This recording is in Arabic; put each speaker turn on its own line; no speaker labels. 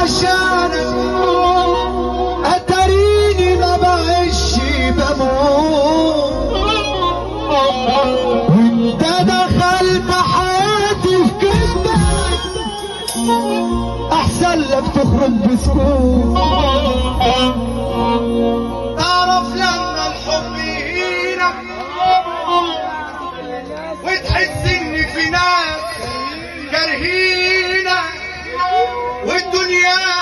عشانك اتريني ما بعيش بموت، وانت دخلت حياتي في كلمة احسن لك تخرج بسكوت. تعرف لما الحب يهينك وتحس ان في ناس كارهينك والدنيا